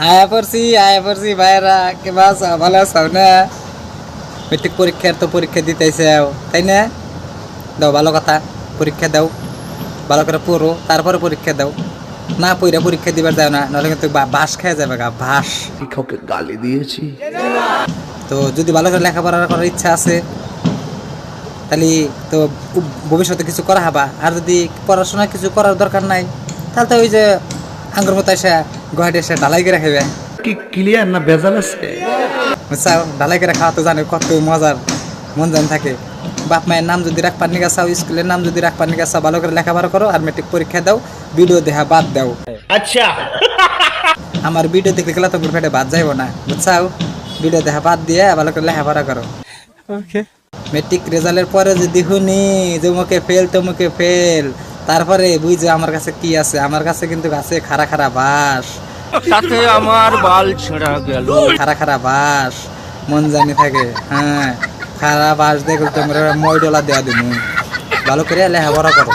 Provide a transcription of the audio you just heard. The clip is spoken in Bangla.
আয়া পড়ছি ভাইরা কে বাস ভালো আছো না? মেট্রিক পরীক্ষার তো পরীক্ষা দিতেছে তাই না? দাও ভালো কথা, পরীক্ষা দাও, ভালো করে পড়ো, তারপরে পরীক্ষা দাও। না পড়া পরীক্ষা দিবার যাও না, নাহলে কিন্তু বাস খেয়ে যাবে গা, বাস। শিক্ষককে গালি দিয়েছি। তো যদি ভালো করে লেখাপড়া করার ইচ্ছা আছে তাহলে তো ভবিষ্যতে কিছু করা হবা। আর যদি পড়াশোনা কিছু করার দরকার নাই তাহলে তো ওই যে আঙ্গুর মতো এসে গুয়াহাটি এসে ঢালাই করে খাবে। কি ক্লিয়ার না ভেজাল আছে? বুঝছাও, ঢালাই করে খাওয়া তো জানো কত মজার মন জান থাকে। বাপ মায়ের নাম যদি রাখবার নিয়ে চাও, স্কুলের নাম যদি রাখবার নিয়ে চাও, ভালো করে লেখাপড়া করো আর মেট্রিক পরীক্ষা দাও, ভিডিও দেখা বাদ দাও। আচ্ছা, আমার ভিডিও দেখলে গেলে তো পেটে বাদ যাইব না, বুঝছাও। ভিডিও দেখা বাদ দিয়ে ভালো করে লেখাপড়া করো। ওকে। মেট্রিক রেজাল্টের পরে যদি শুনি যে মুখে ফেল, তারপরে বুঝছো আমার কাছে কি আছে। আমার কাছে কিন্তু আছে খারা খারা বাস, সাথে আমার বাল ছেঁড়া গেল। খারা খারা বাস মন জানি থাকে। হ্যাঁ, খারা বাস দেখলে তোমরা মই ডলা দেওয়া দিন। ভালো করে লেখাপড়া করো।